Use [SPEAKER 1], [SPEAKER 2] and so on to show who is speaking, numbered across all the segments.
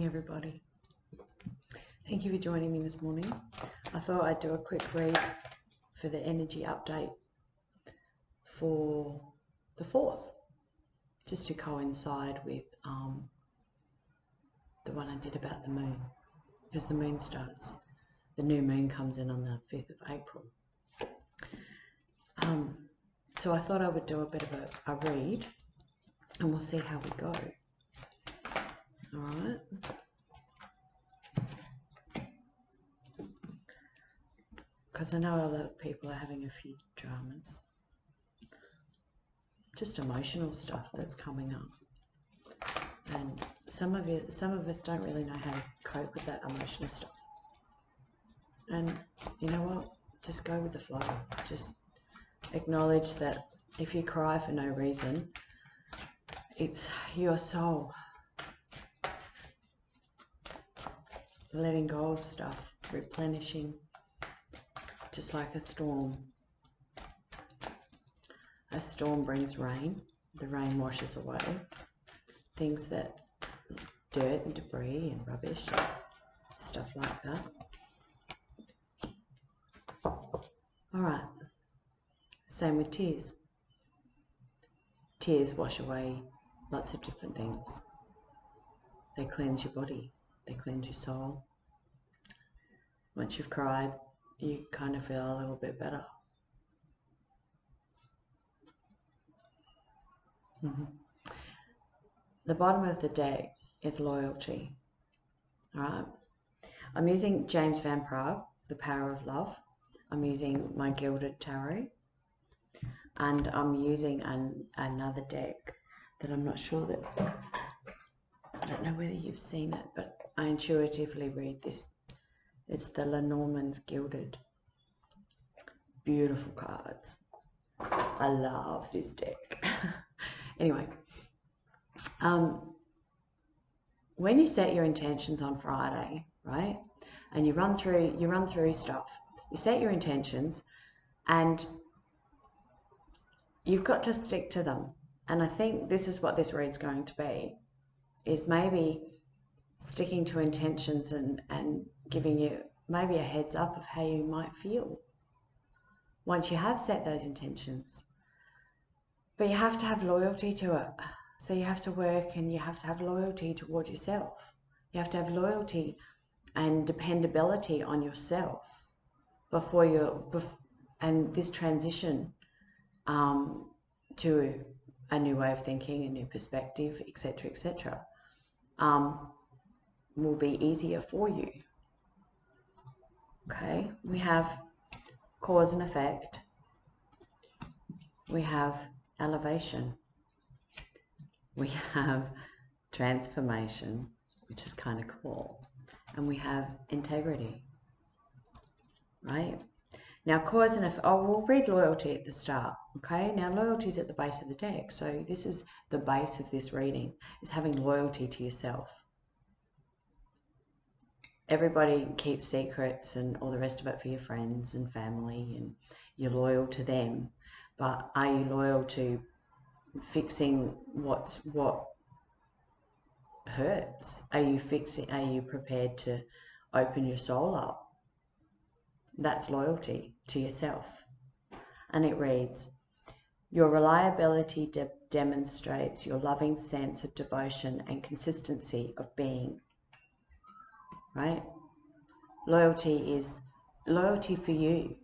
[SPEAKER 1] everybody. Thank you for joining me this morning. I thought I'd do a quick read for the energy update for the 4th, just to coincide with the one I did about the moon, because the moon starts, the new moon comes in on the 5th of April. So I thought I would do a bit of a read and we'll see how we go. Alright. Because I know a lot of people are having a few dramas. Just emotional stuff that's coming up. And some of us don't really know how to cope with that emotional stuff. And you know what? Just go with the flow. Just acknowledge that if you cry for no reason, it's your soul letting go of stuff, replenishing, just like a storm. A storm brings rain. The rain washes away things that dirt and debris and rubbish and stuff like that. Alright, same with tears. Tears wash away lots of different things. They cleanse your body, they cleanse your soul. Once you've cried, you kind of feel a little bit better. The bottom of the deck is loyalty. Alright, I'm using James Van Praagh, The Power of Love. I'm using my Gilded Tarot, and I'm using another deck that I'm not sure that, I don't know whether you've seen it, but I intuitively read this. It's the Lenormand's Gilded. Beautiful cards. I love this deck. Anyway, when you set your intentions on Friday, right, and you run through stuff, you set your intentions and you've got to stick to them. And I think this is what this read's going to be, is maybe sticking to intentions and giving you maybe a heads up of how you might feel once you have set those intentions. But you have to have loyalty to it. So you have to work and you have to have loyalty towards yourself. You have to have loyalty and dependability on yourself and this transition to a new way of thinking, a new perspective, etc., etc., will be easier for you. Okay, we have cause and effect. We have elevation. We have transformation, which is kind of cool. And we have integrity. Right? Now, cause and effect, we'll read loyalty at the start. Okay? Now, loyalty is at the base of the deck. So this is the base of this reading, is having loyalty to yourself. Everybody keeps secrets and all the rest of it for your friends and family, and you're loyal to them. But are you loyal to fixing what hurts? Are you prepared to open your soul up? That's loyalty to yourself. And it reads, your reliability demonstrates your loving sense of devotion and consistency of being. Right? Loyalty is loyalty for you,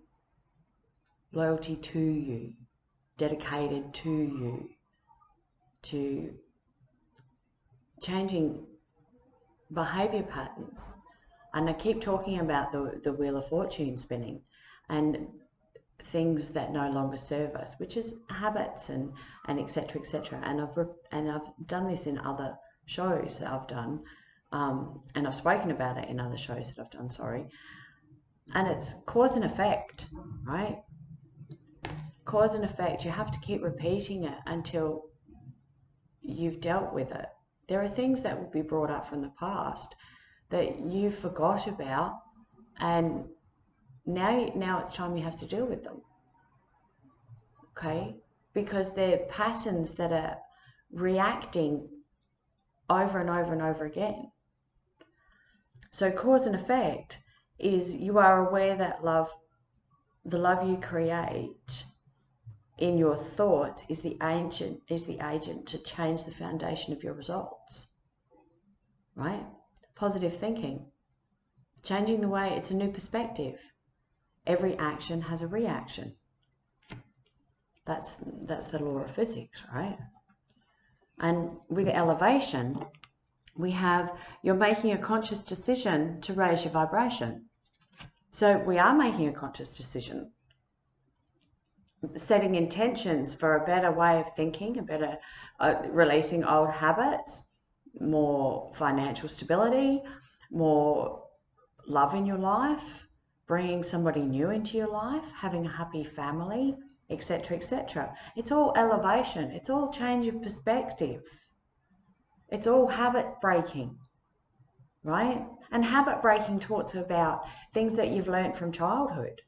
[SPEAKER 1] loyalty to you, dedicated to you, to changing behavior patterns. And I keep talking about the Wheel of Fortune spinning and things that no longer serve us, which is habits and etc., etc. And I've done this in other shows that I've done, and I've spoken about it in other shows that I've done, sorry. And it's cause and effect, right? Cause and effect. You have to keep repeating it until you've dealt with it. There are things that will be brought up from the past that you forgot about, and now it's time you have to deal with them. Okay? Because they're patterns that are reacting over and over and over again. So cause and effect is you are aware that the love you create in your thoughts is the agent to change the foundation of your results, right? Positive thinking, changing the way, it's a new perspective. Every action has a reaction. That's the law of physics, right? And with elevation, we have, you're making a conscious decision to raise your vibration. So we are making a conscious decision, setting intentions for a better way of thinking, a better releasing old habits, more financial stability, more love in your life, bringing somebody new into your life, having a happy family, etc., etc. It's all elevation. It's all change of perspective. It's all habit breaking, right? And habit breaking talks about things that you've learned from childhood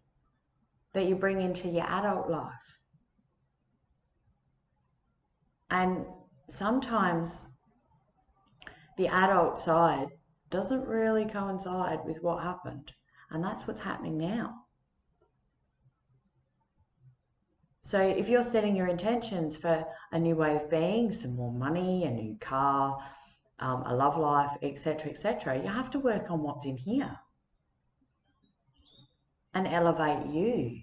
[SPEAKER 1] that you bring into your adult life. And sometimes the adult side doesn't really coincide with what happened. And that's what's happening now. So if you're setting your intentions for a new way of being, some more money, a new car, a love life, etc., etc., you have to work on what's in here and elevate you.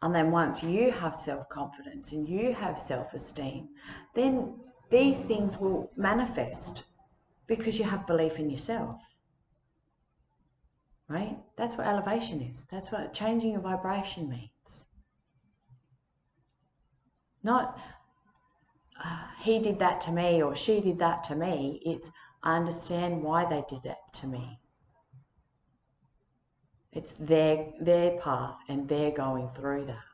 [SPEAKER 1] And then once you have self-confidence and you have self-esteem, then these things will manifest because you have belief in yourself, right? That's what elevation is. That's what changing your vibration means. Not he did that to me or she did that to me. It's I understand why they did it to me. It's their path and they're going through that,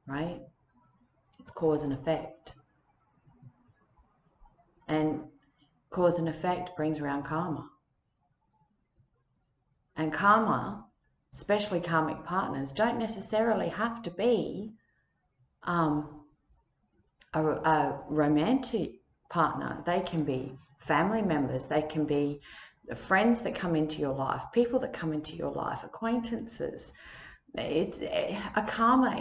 [SPEAKER 1] right? It's cause and effect. And cause and effect brings around karma. And karma, especially karmic partners, don't necessarily have to be a romantic partner. They can be family members. They can be friends that come into your life, people that come into your life, acquaintances. It's a karmic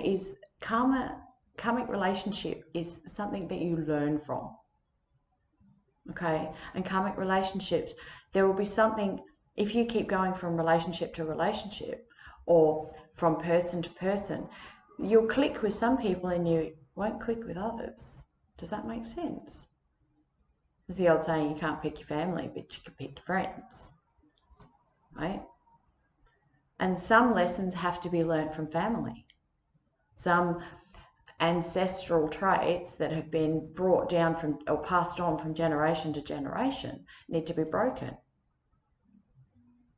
[SPEAKER 1] relationship is something that you learn from. Okay, and karmic relationships, there will be something, if you keep going from relationship to relationship or from person to person, you'll click with some people and you won't click with others. Does that make sense? There's the old saying, you can't pick your family, but you can pick your friends, right? And some lessons have to be learnt from family. Some ancestral traits that have been brought down from or passed on from generation to generation need to be broken.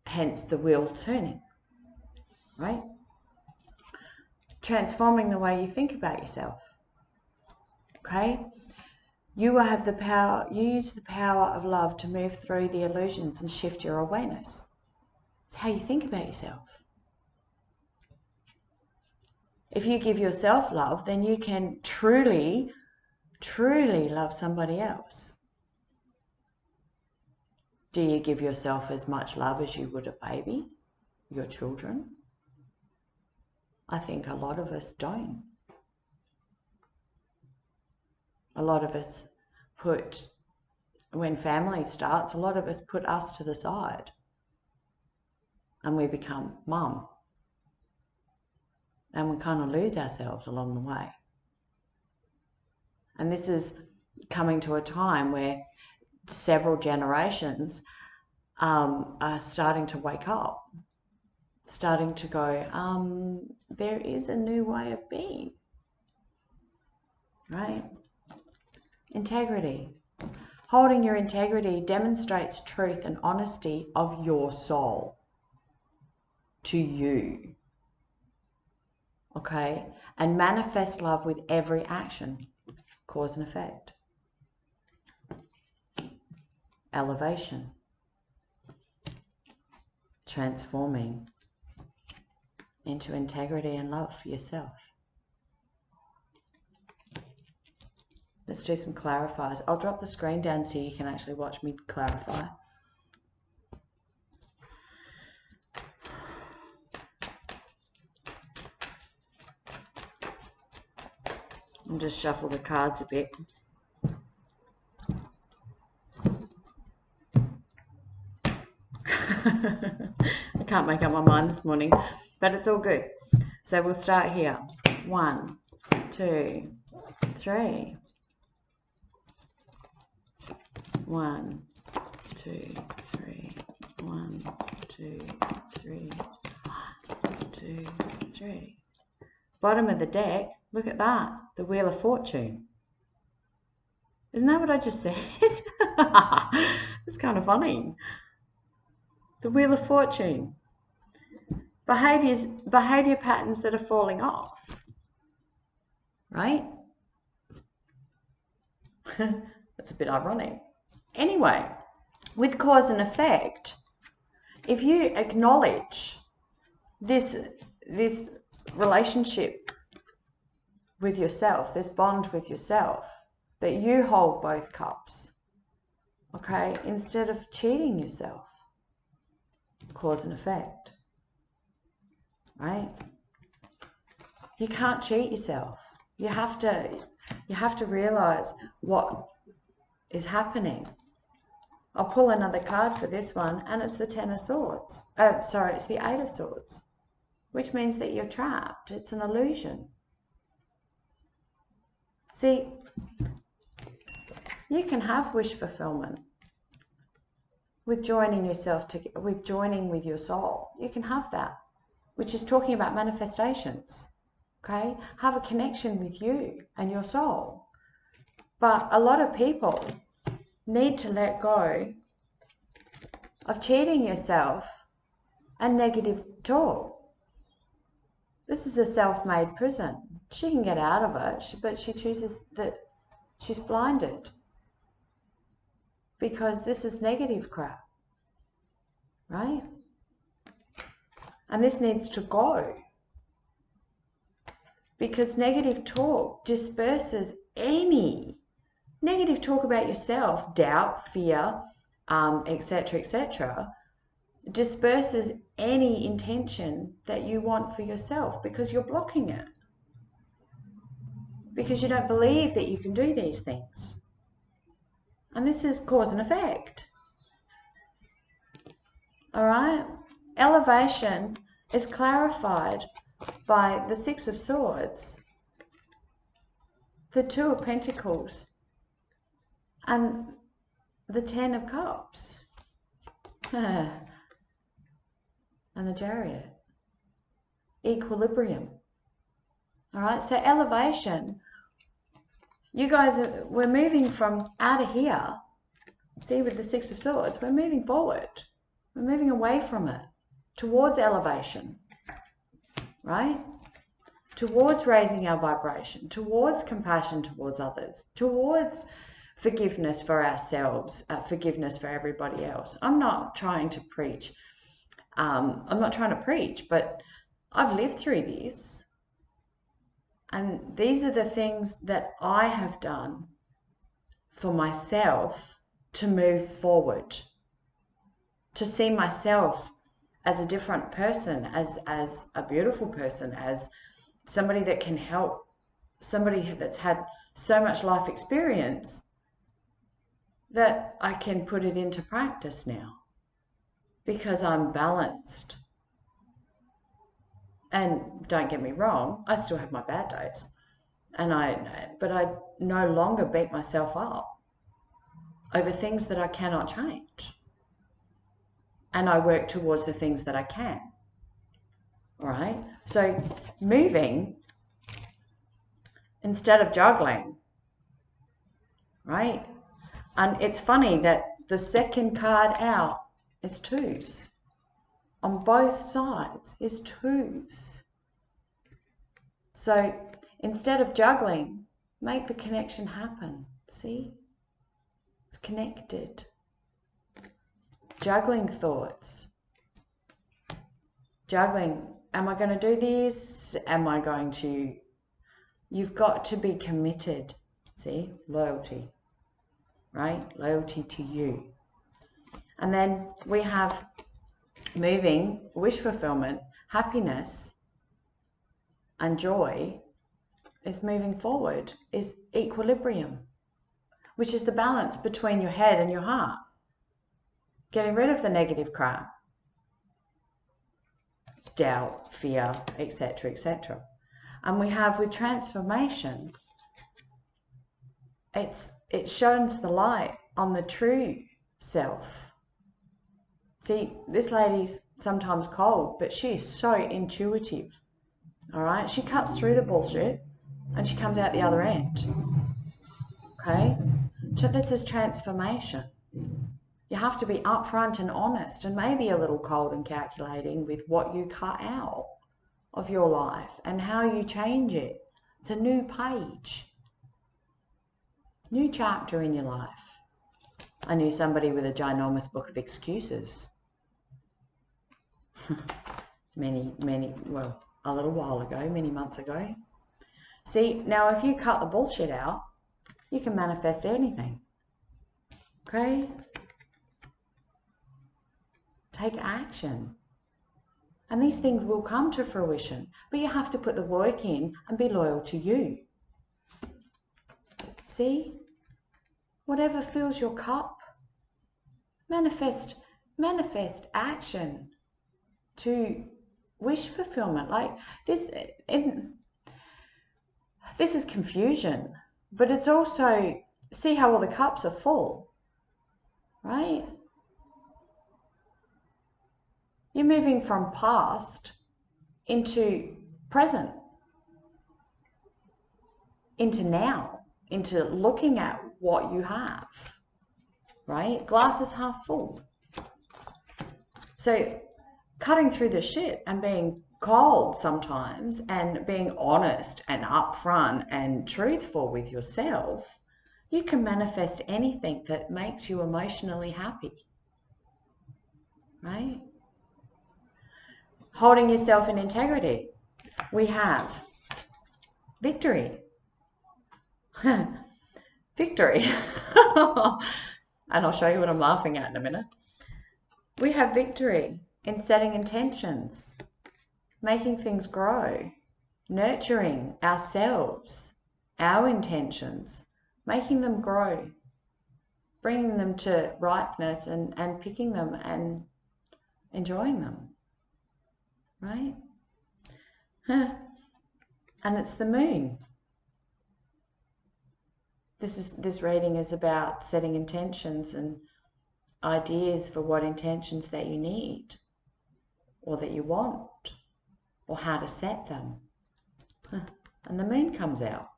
[SPEAKER 1] Hence the wheel turning, right? Transforming the way you think about yourself. Okay? You have the power, you use the power of love to move through the illusions and shift your awareness. It's how you think about yourself. If you give yourself love, then you can truly, truly love somebody else. Do you give yourself as much love as you would a baby, your children? I think a lot of us don't. A lot of us when family starts, a lot of us put us to the side and we become mum. And we kind of lose ourselves along the way. And this is coming to a time where several generations are starting to wake up, starting to go, there is a new way of being, right? Integrity. Holding your integrity demonstrates truth and honesty of your soul to you. Okay? And manifest love with every action. Cause and effect. Elevation. Transforming into integrity and love for yourself. Let's do some clarifiers. I'll drop the screen down so you can actually watch me clarify. I'll just shuffle the cards a bit. I can't make up my mind this morning, but it's all good. So we'll start here. 1, 2, 3. 1, 2, 3. 1, 2, 3. 1, 2, 3. Bottom of the deck, look at that. The Wheel of Fortune. Isn't that what I just said? It's kind of funny. The Wheel of Fortune. Behavior patterns that are falling off. Right? That's a bit ironic. Anyway, with cause and effect, if you acknowledge this relationship with yourself, this bond with yourself, that you hold both cups, okay, instead of cheating yourself, cause and effect, right? You can't cheat yourself. You have to realize what is happening. I'll pull another card for this one, and it's the Ten of Swords. Sorry, it's the Eight of Swords, which means that you're trapped. It's an illusion. See, you can have wish fulfillment with joining yourself with joining with your soul. You can have that, which is talking about manifestations. Okay, have a connection with you and your soul. But a lot of people need to let go of cheating yourself and negative talk. This is a self-made prison. She can get out of it, but she chooses that she's blinded because this is negative crap, right? And this needs to go because negative talk disperses any negative talk about yourself, doubt, fear, etc., etc., disperses any intention that you want for yourself because you're blocking it. Because you don't believe that you can do these things. And this is cause and effect. All right? Elevation is clarified by the Six of Swords, the Two of Pentacles, and the Ten of Cups. And the Chariot. Equilibrium. All right, so elevation. You guys, we're moving from out of here. See, with the Six of Swords, we're moving forward. We're moving away from it towards elevation, right? Towards raising our vibration, towards compassion towards others, towards forgiveness for ourselves, forgiveness for everybody else. I'm not trying to preach. But I've lived through this. And these are the things that I have done for myself to move forward, to see myself as a different person, as a beautiful person, as somebody that can help, somebody that's had so much life experience that I can put it into practice now because I'm balanced. And don't get me wrong, I still have my bad days, but I no longer beat myself up over things that I cannot change, and I work towards the things that I can. All right, so moving instead of juggling, right? And it's funny that the second card out is twos. On both sides is twos. So instead of juggling, make the connection happen. See? It's connected. Juggling thoughts. Juggling, am I going to do this? Am I going to? You've got to be committed. See? Loyalty. Right? Loyalty to you. And then we have moving, wish fulfillment, happiness, and joy is moving forward, is equilibrium, which is the balance between your head and your heart. Getting rid of the negative crap, doubt, fear, etc., etc. And we have with transformation, it shines the light on the true self. See, this lady's sometimes cold, but she is so intuitive. All right, she cuts through the bullshit and she comes out the other end. Okay, so this is transformation. You have to be upfront and honest, and maybe a little cold and calculating with what you cut out of your life and how you change it. It's a new page, new chapter in your life. I knew somebody with a ginormous book of excuses. Well, a little while ago, many months ago. See, now if you cut the bullshit out, you can manifest anything. Okay? Take action. And these things will come to fruition, but you have to put the work in and be loyal to you. See? Whatever fills your cup, manifest action to wish fulfillment. Like this is confusion, but it's also, see how all the cups are full, right? You're moving from past into present, into now, into looking at what you have, right? Glass is half full. So cutting through the shit and being cold sometimes and being honest and upfront and truthful with yourself, you can manifest anything that makes you emotionally happy, right? Holding yourself in integrity. We have victory. Victory. And I'll show you what I'm laughing at in a minute. We have victory in setting intentions, making things grow, nurturing ourselves, our intentions, making them grow, bringing them to ripeness and picking them and enjoying them, right? And it's the moon. This reading is about setting intentions and ideas for what intentions that you need or that you want or how to set them. And the moon comes out.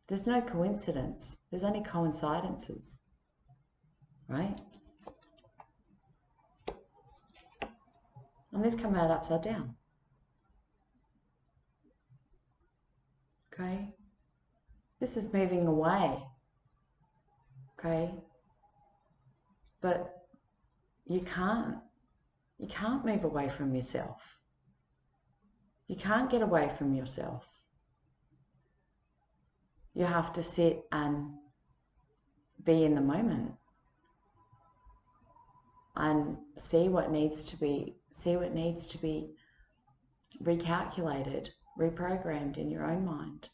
[SPEAKER 1] There's no coincidence. There's only coincidences, right? And this come out upside down. Okay? This is moving away. Okay? But you can't move away from yourself. You can't get away from yourself. You have to sit and be in the moment and see what needs to be recalculated, reprogrammed in your own mind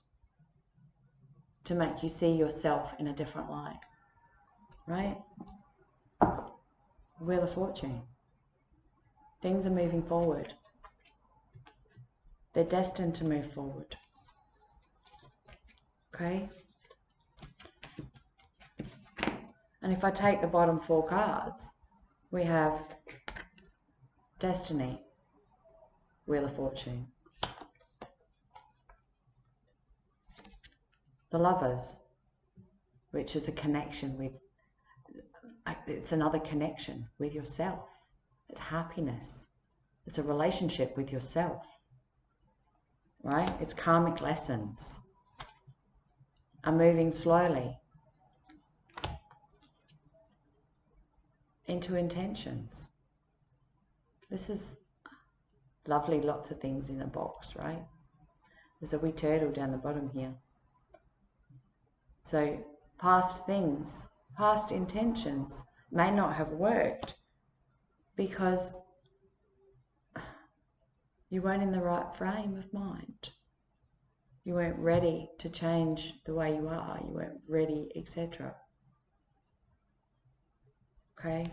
[SPEAKER 1] to make you see yourself in a different light, right? Wheel of Fortune. Things are moving forward. They're destined to move forward. Okay? And if I take the bottom 4 cards, we have Destiny, Wheel of Fortune. The Lovers, which is a connection with, it's another connection with yourself. It's happiness. It's a relationship with yourself, right? It's karmic lessons. I'm moving slowly into intentions. This is lovely, lots of things in a box, right? There's a wee turtle down the bottom here. So past things, past intentions may not have worked because You weren't in the right frame of mind. You weren't ready to change the way you are. You weren't ready, etc. Okay?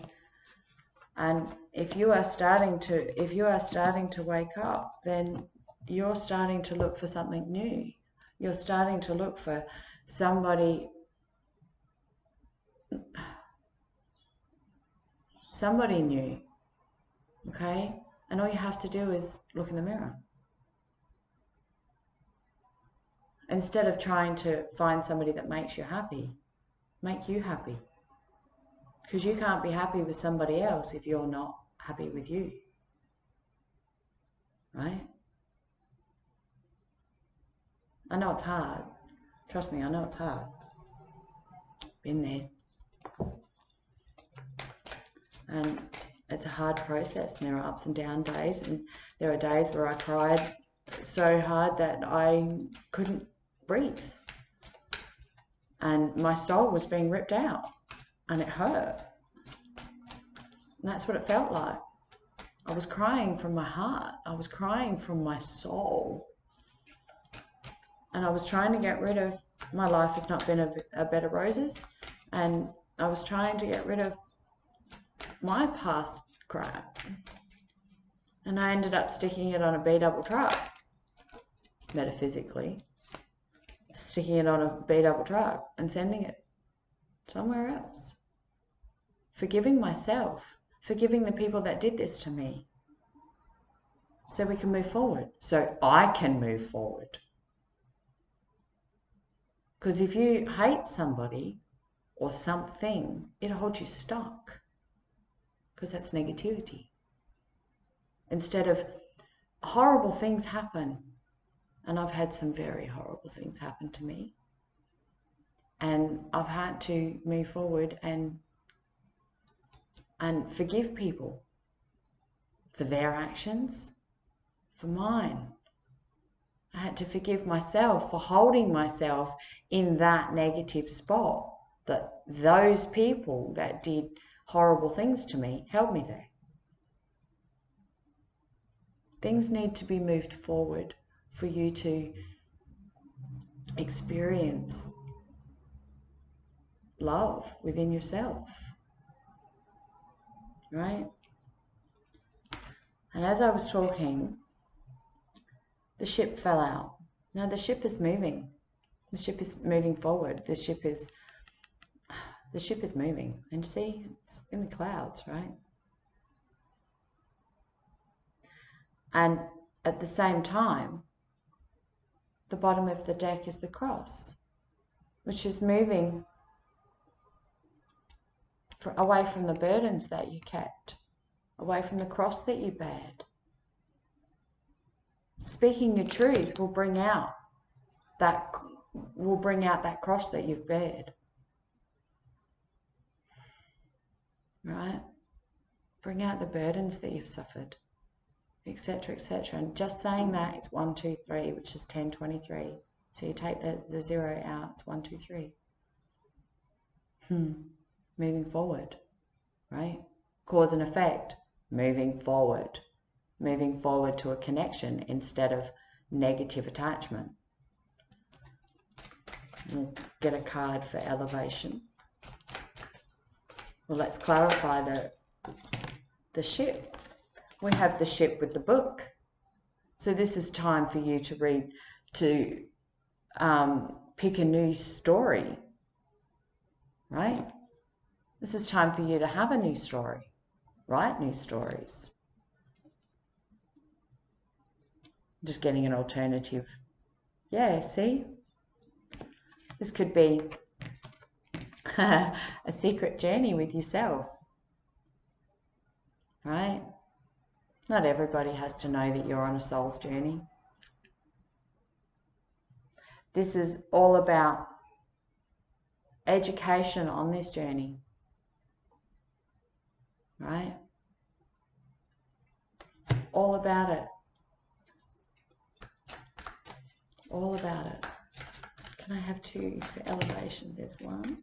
[SPEAKER 1] And if you are starting to wake up, then you're starting to look for something new. You're starting to look for somebody new. Okay? And all you have to do is look in the mirror. Instead of trying to find somebody that makes you happy, make you happy. Because you can't be happy with somebody else if you're not happy with you. Right? I know it's hard. Trust me, I know it's hard. Been there. And it's a hard process, and there are ups and down days, and there are days where I cried so hard that I couldn't breathe. And my soul was being ripped out, and it hurt. And that's what it felt like. I was crying from my heart. I was crying from my soul. And I was trying to get rid of, my life has not been a bed of roses, and I was trying to get rid of my past crap. And I ended up sticking it on a B-double truck, metaphysically. Sticking it on a B-double truck and sending it somewhere else. Forgiving myself, forgiving the people that did this to me, so we can move forward, so I can move forward. Because if you hate somebody or something, it holds you stuck, because that's negativity. Instead of horrible things happen, and I've had some very horrible things happen to me, and I've had to move forward and forgive people for their actions, for mine. I had to forgive myself for holding myself in that negative spot, that those people that did horrible things to me held me there. Things need to be moved forward for you to experience love within yourself, right? And as I was talking, the ship fell out. Now the ship is moving. The ship is moving forward. The ship is moving. And see, it's in the clouds, right? And at the same time, the bottom of the deck is the cross, which is moving away from the burdens that you kept, away from the cross that you bared. Speaking your truth will bring out that cross that you've bared. Right? Bring out the burdens that you've suffered, etc., etc. And just saying that, it's 1, 2, 3, which is 10, 23. So you take the 0 out, it's 1, 2, 3. Moving forward, right? Cause and effect, moving forward to a connection instead of negative attachment. We'll get a card for elevation. Well, let's clarify the ship. We have the ship with the book. So this is time for you to read, to pick a new story, right? This is time for you to have a new story, write new stories. Just getting an alternative. Yeah, see? This could be a secret journey with yourself, right? Not everybody has to know that you're on a soul's journey. This is all about education on this journey, right? All about it. All about it. Can I have 2 for elevation? There's 1.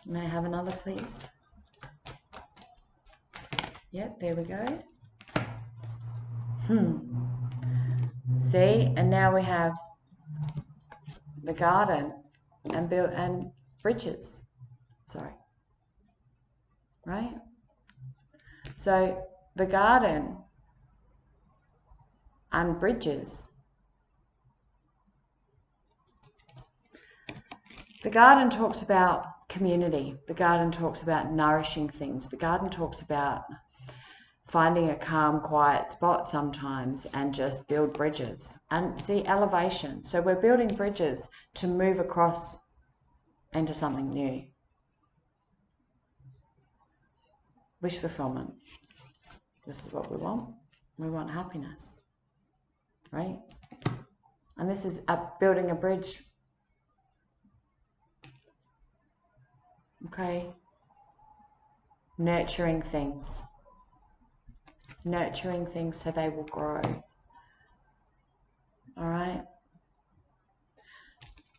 [SPEAKER 1] May I have another, please? Yep, there we go. See, and now we have the garden and bridges. Sorry. Right? So the garden and bridges. The garden talks about community. The garden talks about nourishing things. The garden talks about finding a calm, quiet spot sometimes and just build bridges. And see, elevation. So we're building bridges to move across into something new. Wish fulfillment. This is what we want. We want happiness, right? And this is building a bridge. Okay? Nurturing things. Nurturing things so they will grow. All right?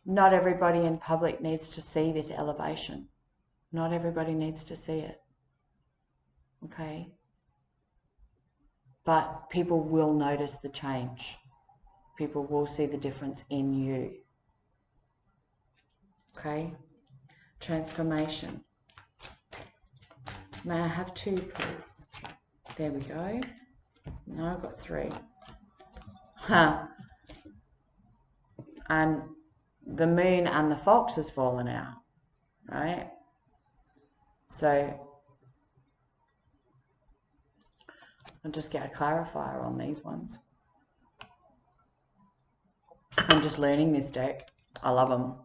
[SPEAKER 1] Not everybody in public needs to see this elevation. Not everybody needs to see it. Okay? But people will notice the change. People will see the difference in you. Okay? Transformation. May I have 2, please? There we go. No, I've got 3. And the moon and the fox has fallen out, right? So I'll just get a clarifier on these ones. I'm just learning this deck. I love them.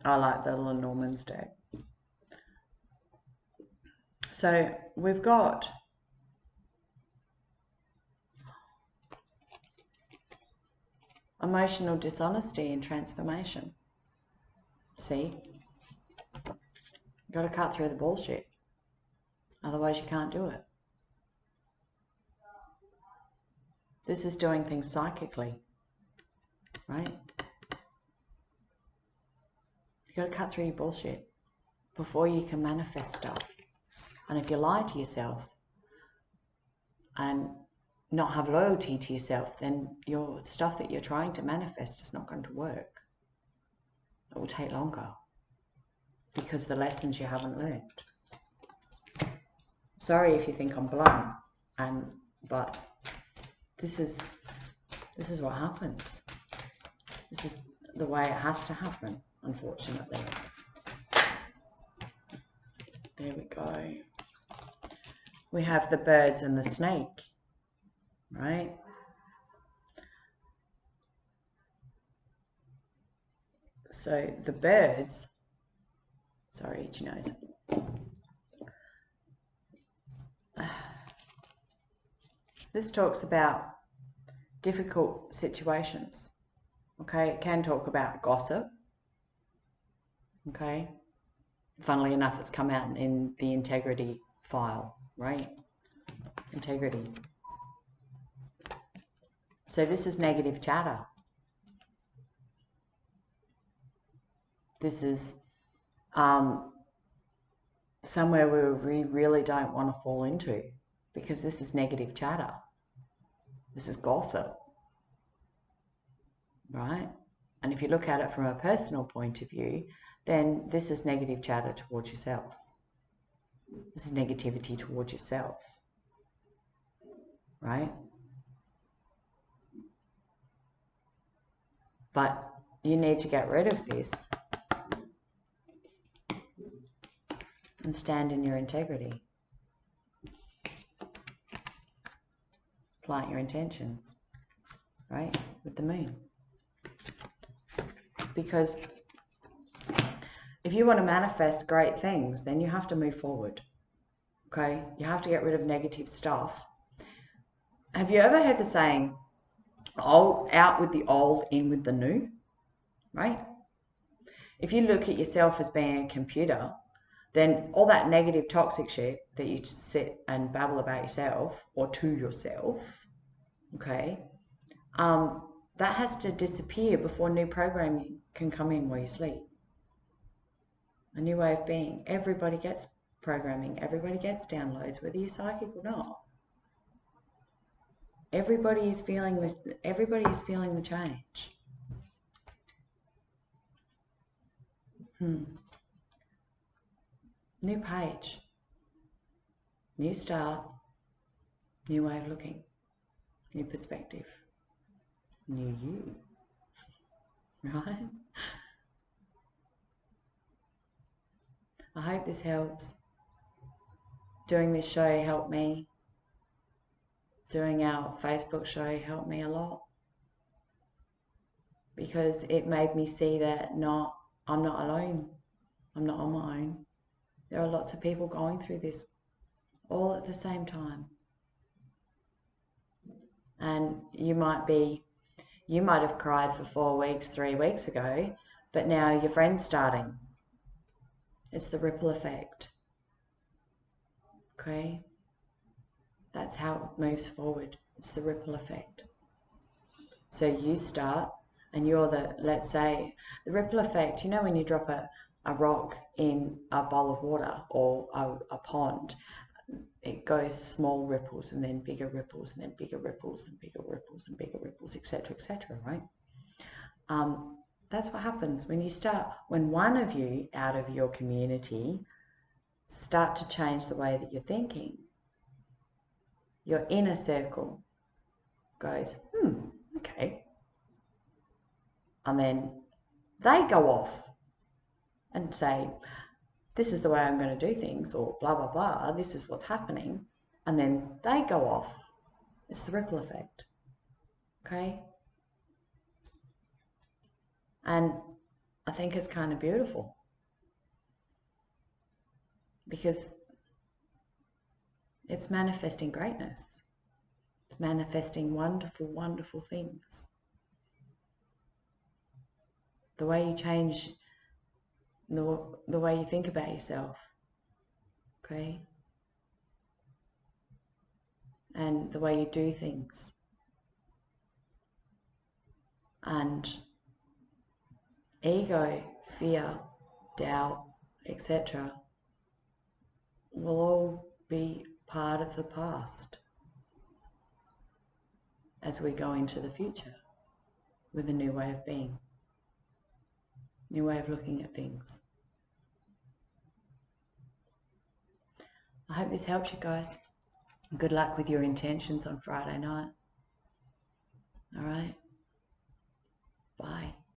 [SPEAKER 1] I like the Lenormand's deck. So we've got emotional dishonesty and transformation. See? You've got to cut through the bullshit. Otherwise you can't do it. This is doing things psychically, right? You've got to cut through your bullshit before you can manifest stuff. And if you lie to yourself and not have loyalty to yourself, then your stuff that you're trying to manifest is not going to work. It will take longer because the lessons you haven't learned. Sorry if you think I'm blunt, but this is what happens. This is the way it has to happen, unfortunately. There we go. We have the birds and the snake, right? So the birds, sorry, itchy nose. This talks about difficult situations, okay? It can talk about gossip, okay? Funnily enough, it's come out in the integrity file, right? Integrity. So this is negative chatter. This is somewhere where we really don't want to fall into, because this is negative chatter. This is gossip, right? And if you look at it from a personal point of view, then this is negative chatter towards yourself. This is negativity towards yourself, right? But you need to get rid of this and stand in your integrity. Plant your intentions, right, with the moon. Because if you want to manifest great things, then you have to move forward, okay? You have to get rid of negative stuff. Have you ever heard the saying, "Oh, out with the old, in with the new," right? If you look at yourself as being a computer, then all that negative toxic shit that you sit and babble about yourself or to yourself, okay, that has to disappear before new programming can come in while you sleep. A new way of being. Everybody gets programming. Everybody gets downloads, whether you're psychic or not. Everybody is feeling this. Everybody is feeling the change. New page, new start, new way of looking, new perspective, new you, right? I hope this helps. Doing this show helped me. Doing our Facebook show helped me a lot, because it made me see that I'm not alone. I'm not on my own. There are lots of people going through this all at the same time. And you might have cried for 4 weeks, 3 weeks ago, but now your friend's starting. It's the ripple effect. Okay? That's how it moves forward. It's the ripple effect. So you start, and you're let's say, the ripple effect, you know when you drop a rock in a bowl of water or a pond, it goes small ripples and then bigger ripples and then bigger ripples and bigger ripples and bigger ripples, etc., right? That's what happens when one of you out of your community start to change the way that you're thinking. Your inner circle goes, okay. And then they go off and say, this is the way I'm going to do things, or blah, blah, blah, this is what's happening. And then they go off. It's the ripple effect. Okay? And I think it's kind of beautiful, because it's manifesting greatness. It's manifesting wonderful, wonderful things. The way you change the way you think about yourself, okay? And the way you do things. And ego, fear, doubt, etc. will all be part of the past as we go into the future with a new way of being, new way of looking at things. I hope this helps you guys. Good luck with your intentions on Friday night.